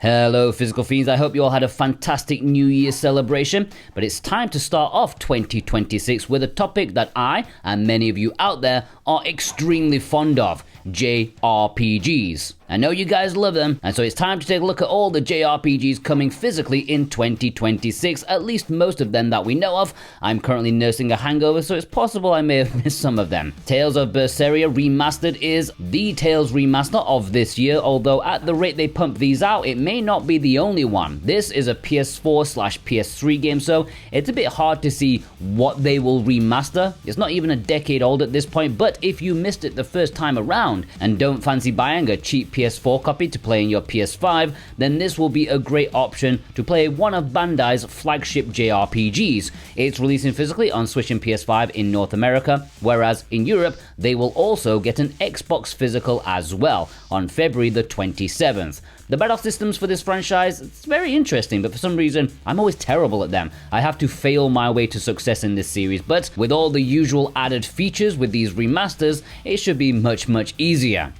Hello Physical Fiends, I hope you all had a fantastic New Year celebration, but it's time to start off 2026 with a topic that I, and many of you out there, are extremely fond of, JRPGs. I know you guys love them, and so it's time to take a look at all the JRPGs coming physically in 2026, at least most of them that we know of. I'm currently nursing a hangover, so it's possible I may have missed some of them. Tales of Berseria Remastered is the Tales remaster of this year, although at the rate they pump these out, it may not be the only one. This is a PS4/PS3 game, so it's a bit hard to see what they will remaster. It's not even a decade old at this point, but if you missed it the first time around and don't fancy buying a cheap PS4 copy to play in your PS5, then this will be a great option to play one of Bandai's flagship JRPGs. It's releasing physically on Switch and PS5 in North America, whereas in Europe, they will also get an Xbox physical as well on February the 27th. The battle systems for this franchise, it's very interesting, but for some reason, I'm always terrible at them. I have to fail my way to success in this series, but with all the usual added features with these remasters, it should be much easier.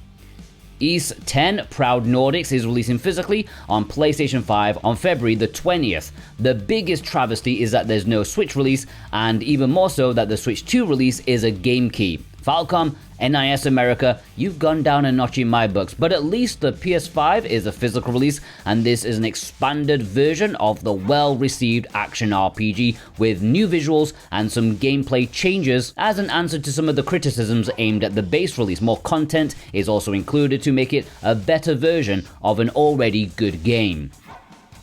Ys 10 Proud Nordics is releasing physically on PlayStation 5 on February the 20th. The biggest travesty is that there's no Switch release, and even more so that the Switch 2 release is a game key. Falcom, NIS America, you've gone down a notch in my books, but at least the PS5 is a physical release, and this is an expanded version of the well-received action RPG with new visuals and some gameplay changes as an answer to some of the criticisms aimed at the base release. More content is also included to make it a better version of an already good game.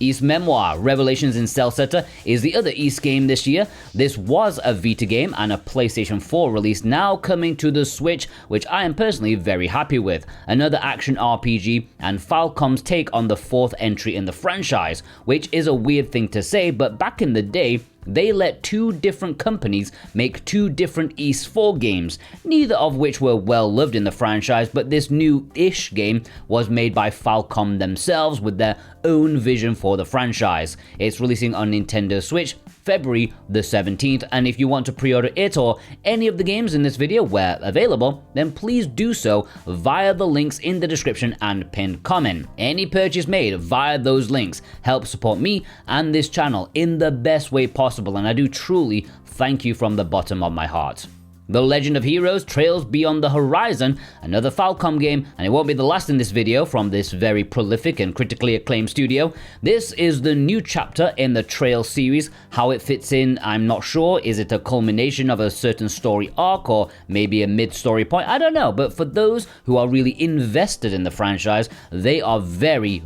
Ys Memoire Revelations in Celceta is the other Ys game this year. This was a Vita game and a PlayStation 4 release, now coming to the Switch, which I am personally very happy with. Another action RPG and Falcom's take on the fourth entry in the franchise, which is a weird thing to say, but back in the day, they let two different companies make two different Ys 4 games, neither of which were well loved in the franchise, but this new-ish game was made by Falcom themselves with their own vision for the franchise. It's releasing on Nintendo Switch February the 17th, and if you want to pre-order it or any of the games in this video where available, then please do so via the links in the description and pinned comment. Any purchase made via those links helps support me and this channel in the best way possible, and I do truly thank you from the bottom of my heart. The Legend of Heroes Trails Beyond the Horizon, another Falcom game, and it won't be the last in this video from this very prolific and critically acclaimed studio. This is the new chapter in the Trails series. How it fits in, I'm not sure. Is it a culmination of a certain story arc or maybe a mid-story point? I don't know, but for those who are really invested in the franchise, they are very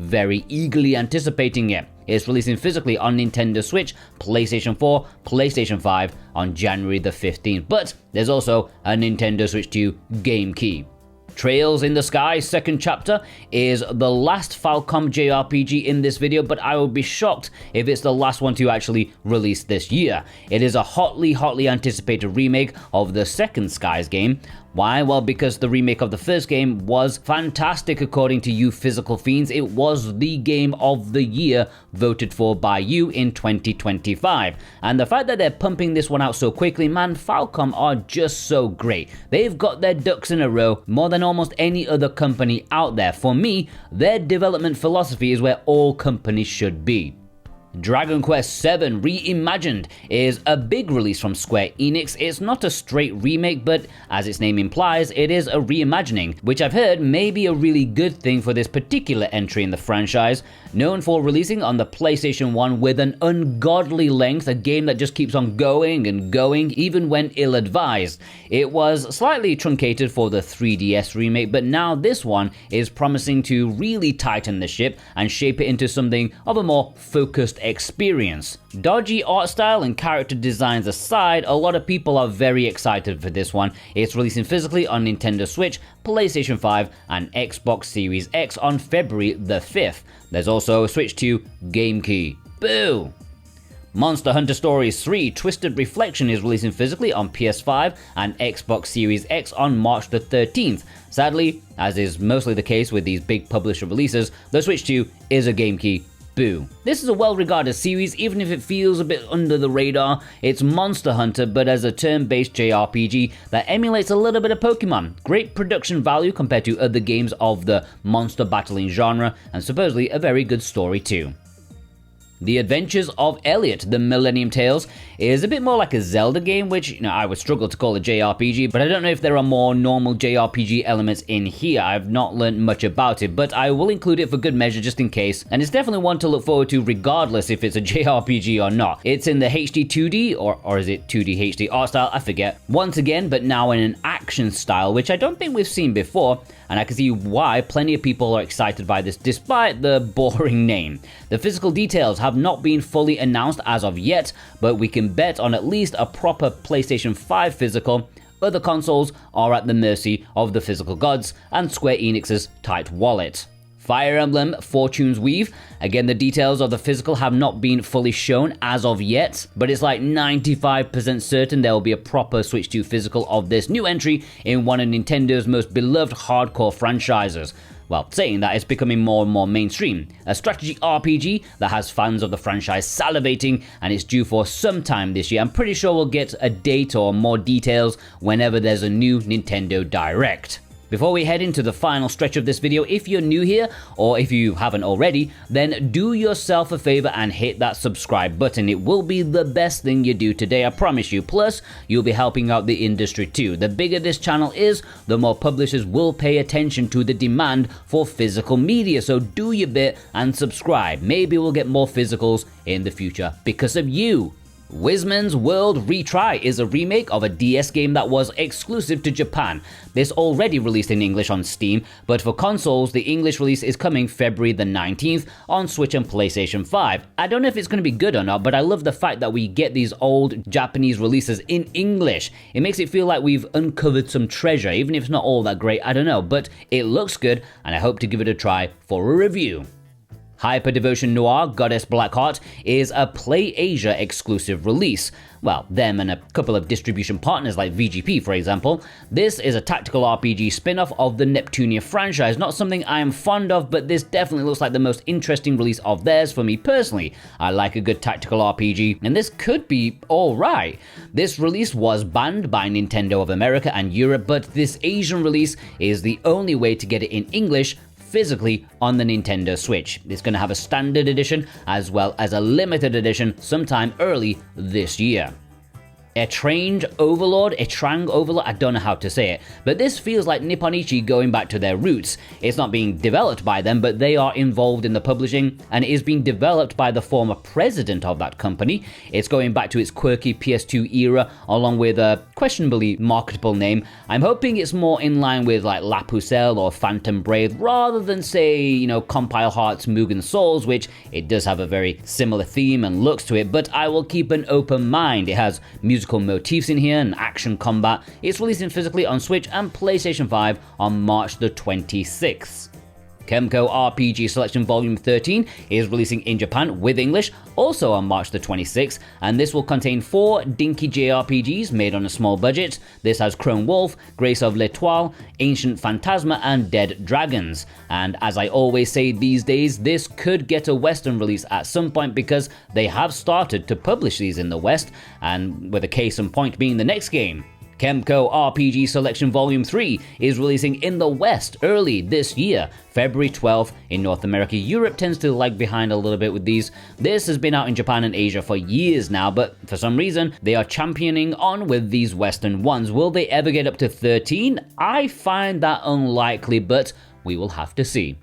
eagerly anticipating it. It's releasing physically on Nintendo Switch, PlayStation 4, PlayStation 5 on January the 15th, but there's also a Nintendo Switch 2 game key. Trails in the Sky second chapter is the last Falcom JRPG in this video, but I would be shocked if it's the last one to actually release this year. It is a hotly anticipated remake of the second Skies game. Why? Well, because the remake of the first game was fantastic according to you Physical Fiends. It was the game of the year voted for by you in 2025. And the fact that they're pumping this one out so quickly, man, Falcom are just so great. They've got their ducks in a row more than almost any other company out there. For me, their development philosophy is where all companies should be. Dragon Quest VII Reimagined is a big release from Square Enix. It's not a straight remake, but as its name implies, it is a reimagining, which I've heard may be a really good thing for this particular entry in the franchise. Known for releasing on the PlayStation 1 with an ungodly length, a game that just keeps on going and going, even when ill-advised. It was slightly truncated for the 3DS remake, but now this one is promising to really tighten the ship and shape it into something of a more focused experience. Dodgy art style and character designs aside, a lot of people are very excited for this one. It's releasing physically on Nintendo Switch, PlayStation 5 and Xbox Series X on February the 5th. There's also a Switch 2 game key. Boo! Monster Hunter Stories 3 Twisted Reflection is releasing physically on PS5 and Xbox Series X on March the 13th. Sadly, as is mostly the case with these big publisher releases, the Switch 2 is a game key Boo. This is a well-regarded series, even if it feels a bit under the radar. It's Monster Hunter, but as a turn-based JRPG that emulates a little bit of Pokemon. Great production value compared to other games of the monster battling genre, and supposedly a very good story too. The Adventures of Elliot, the Millennium Tales, is a bit more like a Zelda game, which, I would struggle to call a JRPG, but I don't know if there are more normal JRPG elements in here. I've not learned much about it, but I will include it for good measure just in case, and it's definitely one to look forward to regardless if it's a JRPG or not. It's in the HD 2D, or is it 2D HD art style? I forget. Once again, but now in an action style, which I don't think we've seen before, and I can see why plenty of people are excited by this despite the boring name. The physical details have not been fully announced as of yet, but we can bet on at least a proper PlayStation 5 physical. Other consoles are at the mercy of the physical gods and Square Enix's tight wallet. Fire Emblem Fortune's Weave. Again, the details of the physical have not been fully shown as of yet, but it's like 95% certain there will be a proper Switch 2 physical of this new entry in one of Nintendo's most beloved hardcore franchises. Well, saying that, it's becoming more and more mainstream. A strategy RPG that has fans of the franchise salivating, and it's due for some time this year. I'm pretty sure we'll get a date or more details whenever there's a new Nintendo Direct. Before we head into the final stretch of this video, if you're new here, or if you haven't already, then do yourself a favor and hit that subscribe button. It will be the best thing you do today, I promise you. Plus, you'll be helping out the industry too. The bigger this channel is, the more publishers will pay attention to the demand for physical media, so do your bit and subscribe. Maybe we'll get more physicals in the future because of you. WiZmans World Re is a remake of a DS game that was exclusive to Japan. This already released in English on Steam, but for consoles, the English release is coming February the 19th on Switch and PlayStation 5. I don't know if it's going to be good or not, but I love the fact that we get these old Japanese releases in English. It makes it feel like we've uncovered some treasure, even if it's not all that great, I don't know, but it looks good, and I hope to give it a try for a review. Hyperdevotion Noire Goddess Blackheart is a PlayAsia exclusive release. Well, them and a couple of distribution partners like VGP, for example. This is a tactical RPG spin-off of the Neptunia franchise. Not something I am fond of, but this definitely looks like the most interesting release of theirs for me personally. I like a good tactical RPG, and this could be alright. This release was banned by Nintendo of America and Europe, but this Asian release is the only way to get it in English physically on the Nintendo Switch. It's going to have a standard edition as well as a limited edition sometime early this year. Etrange Overlord, I don't know how to say it, but this feels like Nipponichi going back to their roots. It's not being developed by them, but they are involved in the publishing, and it is being developed by the former president of that company. It's going back to its quirky PS2 era, along with a questionably marketable name. I'm hoping it's more in line with like La Pucelle or Phantom Brave, rather than say, Compile Hearts Mugen Souls, which it does have a very similar theme and looks to it, but I will keep an open mind. It has musical motifs in here and action combat. It's releasing physically on Switch and PlayStation 5 on March the 26th. Kemco RPG Selection Volume 13 is releasing in Japan with English, also on March the 26th, and this will contain 4 dinky JRPGs made on a small budget. This has Crone Wolf, Grace of l'Etoile, Ancient Phantasma, and Dead Dragons. And as I always say these days, this could get a Western release at some point because they have started to publish these in the West, and with a case in point being the next game. Kemco RPG Selection Volume 3 is releasing in the West early this year, February 12th in North America. Europe tends to lag behind a little bit with these. This has been out in Japan and Asia for years now, but for some reason, they are championing on with these Western ones. Will they ever get up to 13? I find that unlikely, but we will have to see.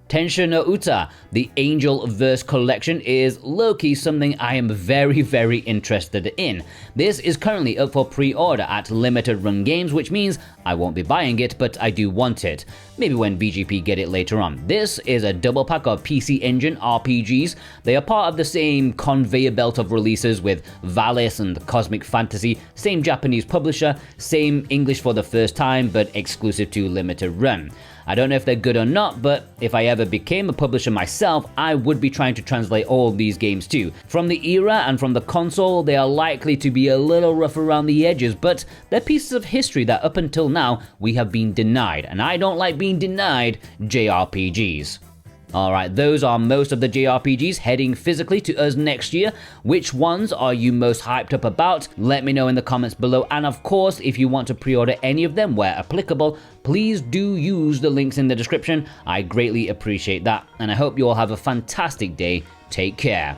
Tenshi no Uta, the Angel Verse collection, is low-key something I am very, very interested in. This is currently up for pre-order at Limited Run Games, which means I won't be buying it, but I do want it. Maybe when VGP get it later on. This is a double pack of PC Engine RPGs. They are part of the same conveyor belt of releases with Valis and Cosmic Fantasy, same Japanese publisher, same English for the first time, but exclusive to Limited Run. I don't know if they're good or not, but if I ever became a publisher myself, I would be trying to translate all these games too. From the era and from the console, they are likely to be a little rough around the edges, but they're pieces of history that up until now we have been denied, and I don't like being denied JRPGs. Alright, those are most of the JRPGs heading physically to us next year. Which ones are you most hyped up about? Let me know in the comments below, and of course, if you want to pre-order any of them where applicable, please do use the links in the description. I greatly appreciate that, and I hope you all have a fantastic day. Take care.